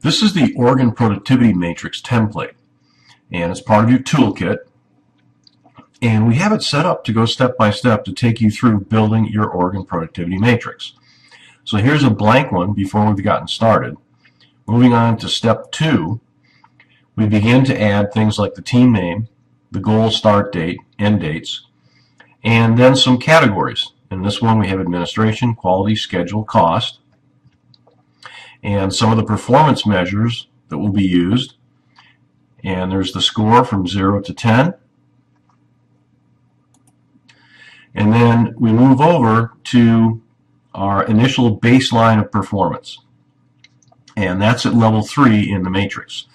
This is the organ productivity matrix template, and it's part of your toolkit. And we have it set up to go step by step to take you through building your organ productivity matrix. So here's a blank one before we've gotten started. Moving on to step 2, we begin to add things like the team name, the goal start date, end dates, and then some categories. In this one we have administration, quality, schedule, cost, and some of the performance measures that will be used. And there's the score from 0 to 10. And then we move over to our initial baseline of performance. And that's at level 3 in the matrix.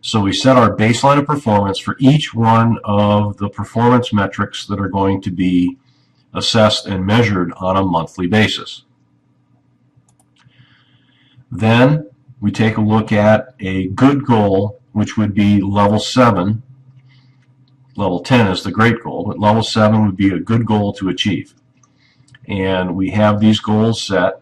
So we set our baseline of performance for each one of the performance metrics that are going to be assessed and measured on a monthly basis. Then we take a look at a good goal, which would be level 7. Level 10 is the great goal, but level 7 would be a good goal to achieve. And we have these goals set.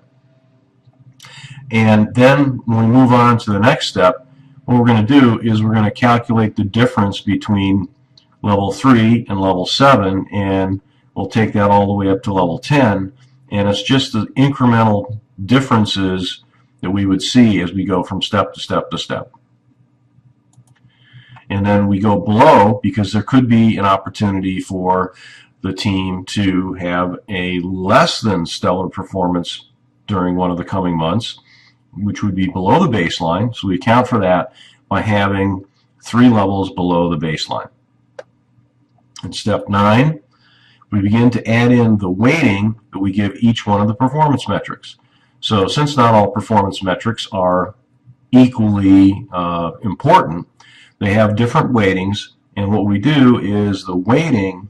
And then when we move on to the next step, what we're going to do is we're going to calculate the difference between level 3 and level 7, and we'll take that all the way up to level 10. And it's just the incremental differences that we would see as we go from step to step to step. And then we go below because there could be an opportunity for the team to have a less than stellar performance during one of the coming months, which would be below the baseline. So we account for that by having 3 levels below the baseline. In step 9, we begin to add in the weighting that we give each one of the performance metrics. So since not all performance metrics are equally important, they have different weightings, and what we do is the weighting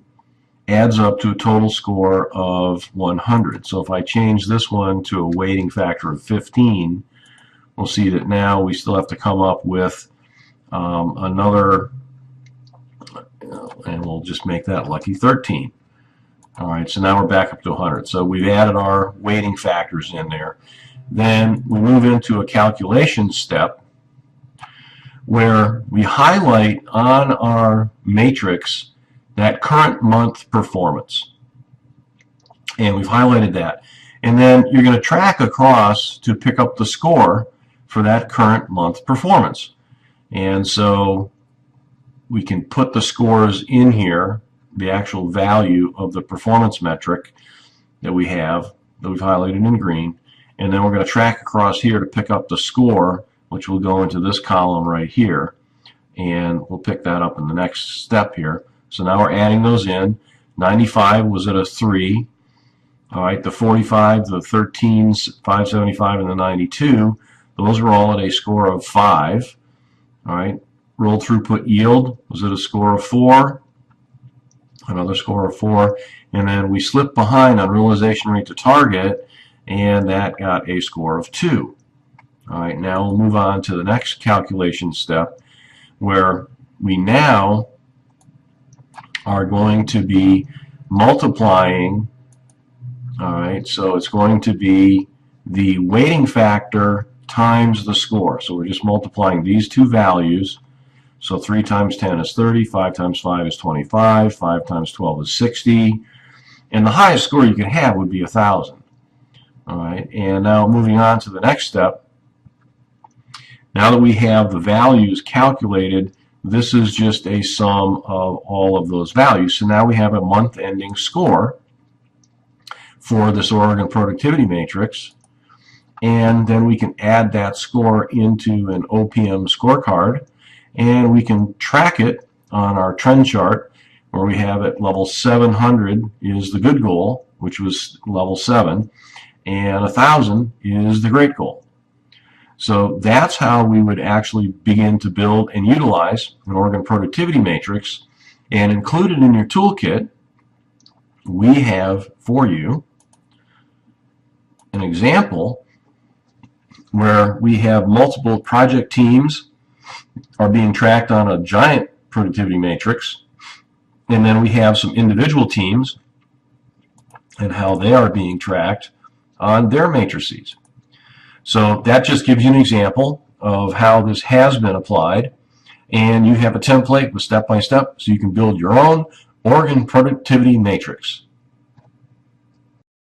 adds up to a total score of 100. So if I change this one to a weighting factor of 15, we'll see that now we still have to come up with another, and we'll just make that lucky 13. All right, so now we're back up to 100. So we've added our weighting factors in there. Then we move into a calculation step where we highlight on our matrix that current month performance. And we've highlighted that. And then you're going to track across to pick up the score for that current month performance. And so we can put the scores in here, the actual value of the performance metric that we have, that we've highlighted in green. And then we're going to track across here to pick up the score, which will go into this column right here, and we'll pick that up in the next step here. So now we're adding those in. 95 was at a 3. All right, the 45, the 13s, 575, and the 92, those were all at a score of 5. All right, rolled throughput yield was at a score of 4, another score of 4, and then we slipped behind on realization rate to target, and that got a score of 2. All right, now we'll move on to the next calculation step where we now are going to be multiplying. All right, so it's going to be the weighting factor times the score. So we're just multiplying these two values. So 3 times 10 is 30, 5 times 5 is 25, 5 times 12 is 60, and the highest score you can have would be 1,000. All right, and now moving on to the next step. Now that we have the values calculated, this is just a sum of all of those values. So now we have a month-ending score for this organ productivity matrix, and then we can add that score into an OPM scorecard, and we can track it on our trend chart where we have at level 700 is the good goal, which was level 7, and 1,000 is the great goal. So that's how we would actually begin to build and utilize an organ productivity matrix. And included in your toolkit, we have for you an example where we have multiple project teams are being tracked on a giant productivity matrix, and then we have some individual teams and how they are being tracked on their matrices. So that just gives you an example of how this has been applied, and you have a template with step-by-step, so you can build your own organ productivity matrix.